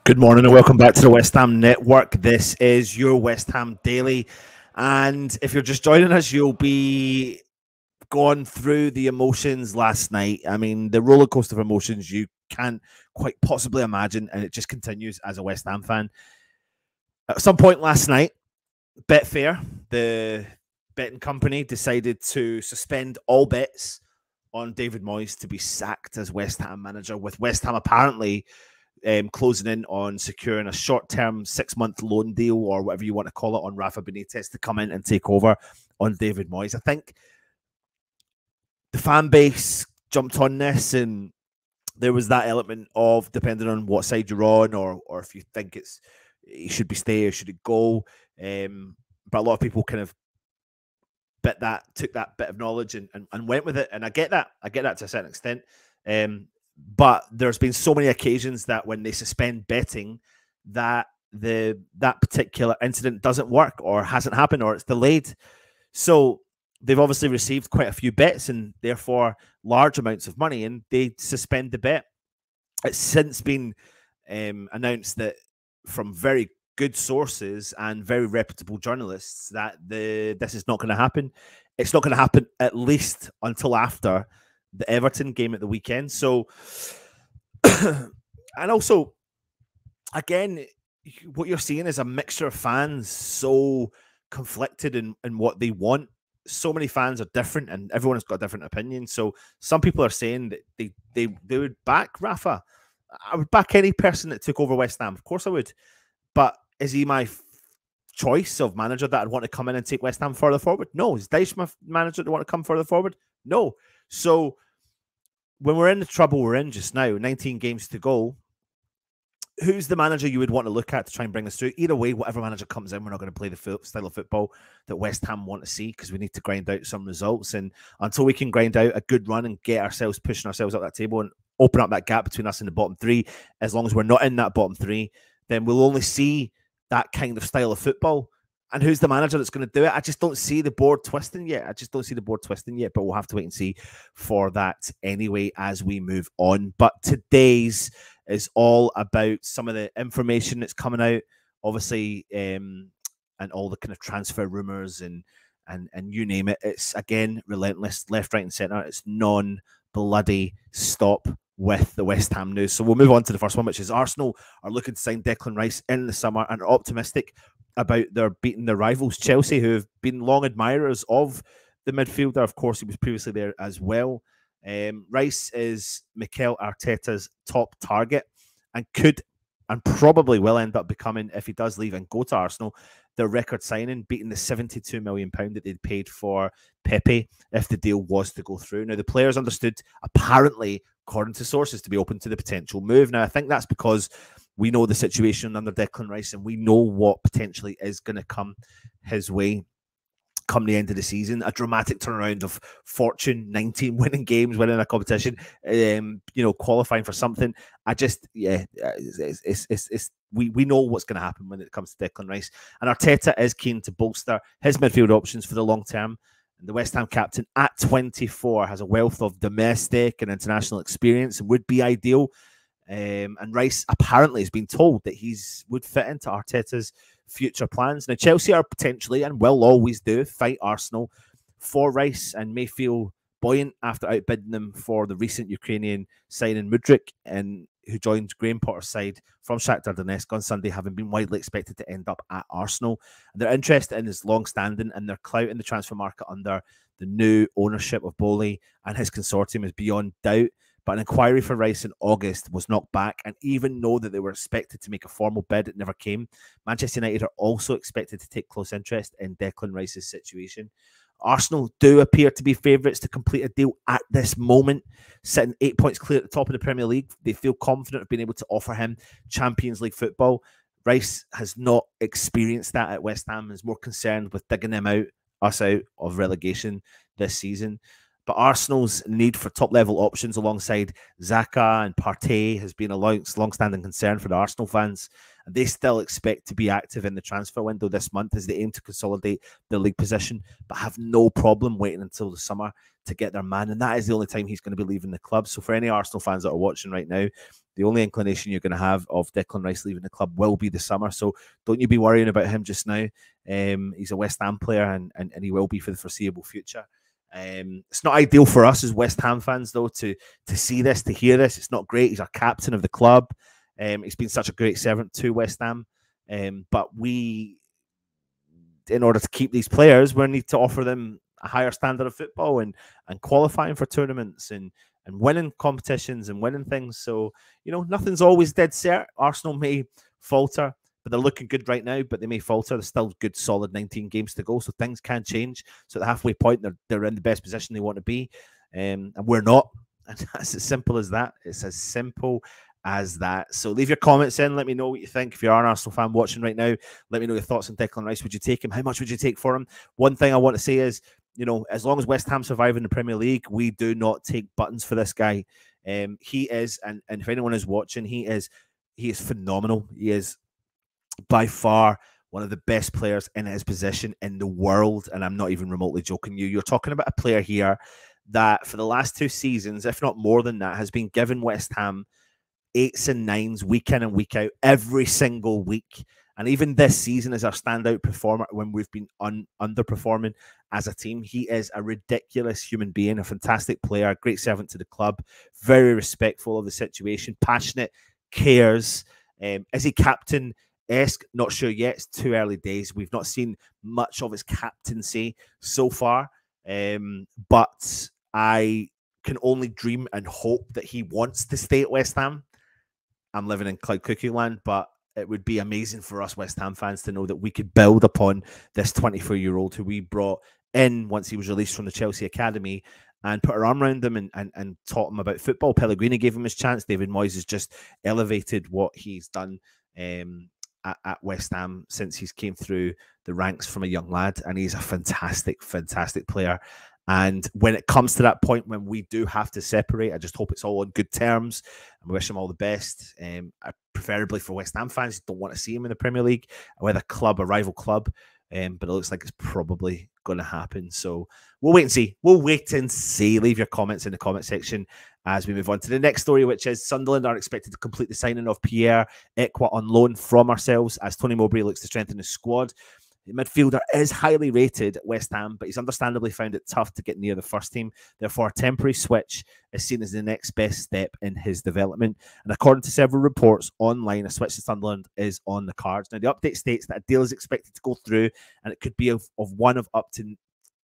Good morning and welcome back to the West Ham Network. This is your West Ham Daily. And if you're just joining us, you'll be going through the emotions last night. I mean, the roller coaster of emotions you can't quite possibly imagine, and it just continues as a West Ham fan. At some point last night, Betfair, the betting company, decided to suspend all bets on David Moyes to be sacked as West Ham manager, with West Ham apparently closing in on securing a short-term 6-month loan deal, or whatever you want to call it, on Rafa Benitez to come in and take over on David Moyes. I think the fan base jumped on this, and there was that element of, depending on what side you're on, or if you think it should be stay or should it go. But a lot of people kind of took that bit of knowledge and went with it, and I get that to a certain extent. But there's been so many occasions that when they suspend betting, that that particular incident doesn't work, or hasn't happened, or it's delayed. So they've obviously received quite a few bets and therefore large amounts of money, and they suspend the bet. It's since been announced that from very good sources and very reputable journalists that this is not going to happen. It's not going to happen at least until after the Everton game at the weekend. So, and also, again, what you're seeing is a mixture of fans so conflicted in what they want. So many fans are different, and everyone has got a different opinion. So some people are saying that they would back Rafa. I would back any person that took over West Ham. Of course I would. But is he my choice of manager that I'd want to come in and take West Ham further forward? No. Is Dyche my manager that want to come further forward? No. So when we're in the trouble we're in just now, 19 games to go, who's the manager you would want to look at to try and bring us through? Either way, whatever manager comes in, we're not going to play the style of football that West Ham want to see, because we need to grind out some results. And until we can grind out a good run and get ourselves, pushing ourselves up that table and open up that gap between us and the bottom three, as long as we're not in that bottom three, then we'll only see that kind of style of football. And who's the manager that's going to do it? I just don't see the board twisting yet. But we'll have to wait and see for that anyway as we move on. But today's is all about some of the information that's coming out, obviously, and all the kind of transfer rumours and you name it. It's, again, relentless, left, right and centre. It's non-bloody stop with the West Ham news. So we'll move on to the first one, which is Arsenal are looking to sign Declan Rice in the summer and are optimistic about their beating their rivals Chelsea, who have been long admirers of the midfielder. Of course, he was previously there as well. Rice is Mikel Arteta's top target and could and probably will end up becoming, if he does leave and go to Arsenal, their record signing, beating the £72 million that they'd paid for Pepe if the deal was to go through. Now, the players understood, apparently, according to sources, to be open to the potential move. Now, I think that's because we know the situation under Declan Rice, and we know what potentially is going to come his way come the end of the season. A dramatic turnaround of fortune, 19 winning games, winning a competition, qualifying for something. We know what's going to happen when it comes to Declan Rice. And Arteta is keen to bolster his midfield options for the long term. And the West Ham captain at 24 has a wealth of domestic and international experience and would be ideal. And Rice apparently has been told that would fit into Arteta's future plans. Now, Chelsea are potentially, and will always do, fight Arsenal for Rice, and may feel buoyant after outbidding them for the recent Ukrainian signing Mudryk, and who joined Graham Potter's side from Shakhtar Donetsk on Sunday, having been widely expected to end up at Arsenal. And their interest in his long-standing and their clout in the transfer market under the new ownership of Bowley and his consortium is beyond doubt. But an inquiry for Rice in August was knocked back, and even though that they were expected to make a formal bid, it never came. Manchester United are also expected to take close interest in Declan Rice's situation. Arsenal do appear to be favourites to complete a deal at this moment, sitting 8 points clear at the top of the Premier League. They feel confident of being able to offer him Champions League football. Rice has not experienced that at West Ham and is more concerned with digging us out of relegation this season. But Arsenal's need for top-level options alongside Xhaka and Partey has been a long-standing concern for the Arsenal fans. and they still expect to be active in the transfer window this month as they aim to consolidate their league position, but have no problem waiting until the summer to get their man, and that is the only time he's going to be leaving the club. So for any Arsenal fans that are watching right now, the only inclination you're going to have of Declan Rice leaving the club will be the summer. So don't you be worrying about him just now. He's a West Ham player, and he will be for the foreseeable future. It's not ideal for us as West Ham fans, though, to see this, to hear this. It's not great. He's our captain of the club. He's been such a great servant to West Ham. But we, in order to keep these players, we need to offer them a higher standard of football and qualifying for tournaments and winning competitions and winning things. So, nothing's always dead set. Arsenal may falter, but they're looking good right now, but they may falter. There's still good, solid 19 games to go, so things can change. So at the halfway point, they're in the best position they want to be, and we're not. And that's as simple as that. It's as simple as that. So leave your comments in. Let me know what you think. If you are an Arsenal fan watching right now, let me know your thoughts on Declan Rice. Would you take him? How much would you take for him? One thing I want to say is, as long as West Ham survive in the Premier League, we do not take buttons for this guy. He is, and if anyone is watching, he is phenomenal. He is by far one of the best players in his position in the world, and I'm not even remotely joking you. You're talking about a player here that for the last 2 seasons, if not more than that, has been given West Ham 8s and 9s week in and week out every single week. And even this season is our standout performer when we've been underperforming as a team. He is a ridiculous human being, a fantastic player, great servant to the club, very respectful of the situation, passionate, cares. Is he captain-esque? Not sure yet. It's too early days. We've not seen much of his captaincy so far. But I can only dream and hope that he wants to stay at West Ham. I'm living in cloud cuckoo land, but it would be amazing for us West Ham fans to know that we could build upon this 24-year-old who we brought in once he was released from the Chelsea Academy and put our arm around him and taught him about football. Pellegrini gave him his chance. David Moyes has just elevated what he's done at West Ham since he's came through the ranks from a young lad, and he's a fantastic, fantastic player. And when it comes to that point when we do have to separate, I just hope it's all on good terms. And we wish him all the best. Preferably for West Ham fans, don't want to see him in the Premier League with a rival club. But it looks like it's probably going to happen. So we'll wait and see. Leave your comments in the comment section as we move on to the next story, which is Sunderland are expected to complete the signing of Pierre Ekwa on loan from ourselves as Tony Mowbray looks to strengthen his squad. The midfielder is highly rated at West Ham, but he's understandably found it tough to get near the first team. Therefore, a temporary switch is seen as the next best step in his development. And according to several reports online, a switch to Sunderland is on the cards. Now, the update states that a deal is expected to go through, and it could be of one of up to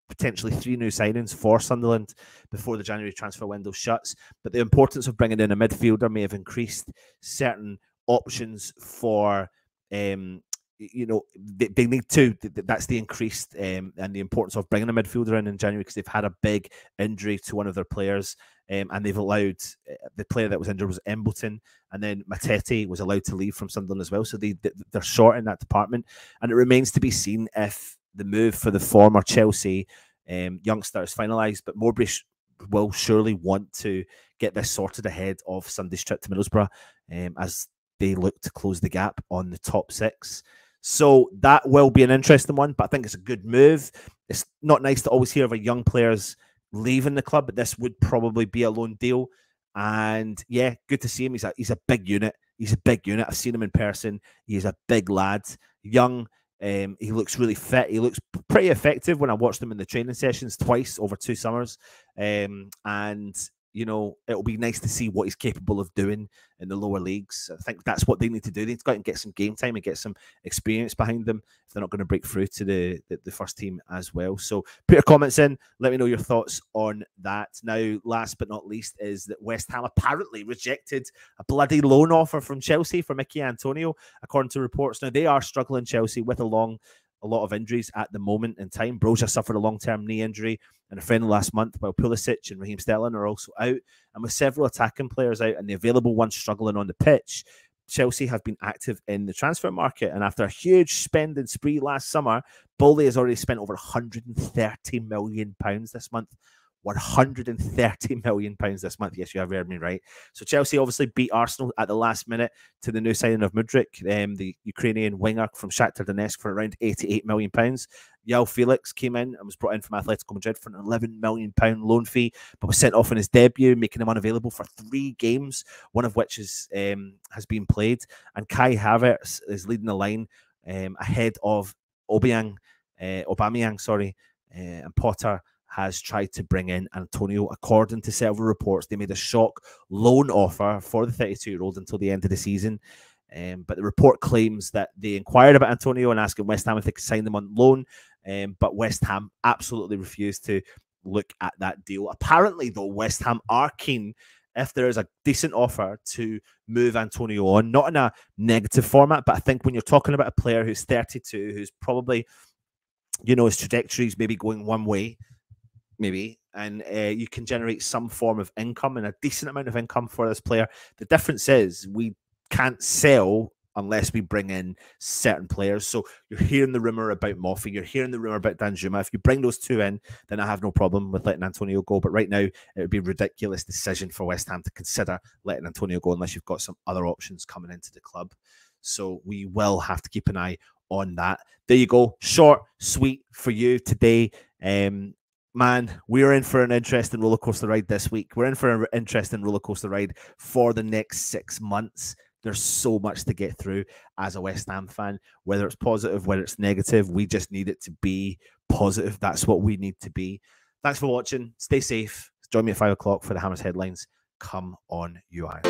potentially 3 new signings for Sunderland before the January transfer window shuts. But the importance of bringing in a midfielder may have increased certain options for they need to. That's the increased and the importance of bringing a midfielder in January, because they've had a big injury to one of their players, and they've allowed the player that was injured was Embleton, and then Matete was allowed to leave from Sunderland as well. So they're short in that department, and it remains to be seen if the move for the former Chelsea youngster is finalised. But Mowbray will surely want to get this sorted ahead of Sunday's trip to Middlesbrough, as they look to close the gap on the top 6. So that will be an interesting one, but I think it's a good move. It's not nice to always hear of a young players leaving the club, but this would probably be a loan deal. And yeah, good to see him. He's a big unit. He's a big unit. I've seen him in person. He's a big lad, young. He looks really fit. He looks pretty effective when I watched him in the training sessions twice over 2 summers. And it'll be nice to see what he's capable of doing in the lower leagues. I think that's what they need to do. They need to go out and get some game time and get some experience behind them if they're not going to break through to the first team as well. So put your comments in. Let me know your thoughts on that. Now, last but not least is that West Ham apparently rejected a bloody loan offer from Chelsea for Mickey Antonio, according to reports. Now, they are struggling, Chelsea, with a lot of injuries at the moment in time. Broja suffered a long-term knee injury in a friendly last month, while Pulisic and Raheem Sterling are also out. And with several attacking players out and the available ones struggling on the pitch, Chelsea have been active in the transfer market. And after a huge spending spree last summer, Bowley has already spent over £130 million this month. £130 million this month. Yes, you have heard me right. So Chelsea obviously beat Arsenal at the last minute to the new signing of Mudryk, the Ukrainian winger from Shakhtar Donetsk, for around £88 million. Yao Felix came in and was brought in from Atletico Madrid for an £11 million loan fee, but was sent off in his debut, making him unavailable for 3 games, one of which has been played. And Kai Havertz is leading the line ahead of Aubameyang, and Potter has tried to bring in Antonio. According to several reports, they made a shock loan offer for the 32-year-old until the end of the season. But the report claims that they inquired about Antonio and asking West Ham if they could sign them on loan, but West Ham absolutely refused to look at that deal. Apparently, though, West Ham are keen, if there is a decent offer, to move Antonio on, not in a negative format, but I think when you're talking about a player who's 32, who's probably, his trajectory is maybe going one way, maybe, and you can generate some form of income and a decent amount of income for this player. The difference is we can't sell unless we bring in certain players. So you're hearing the rumor about Moffi, you're hearing the rumor about Danjuma. If you bring those two in, then I have no problem with letting Antonio go. But right now, it would be a ridiculous decision for West Ham to consider letting Antonio go unless you've got some other options coming into the club. So we will have to keep an eye on that. There you go. Short, sweet for you today. Man, we're in for an interesting roller coaster ride this week. We're in for an interesting roller coaster ride for the next 6 months. There's so much to get through as a West Ham fan, whether it's positive, whether it's negative. We just need it to be positive. That's what we need to be. Thanks for watching. Stay safe. Join me at 5 o'clock for the Hammers headlines. Come on, you are.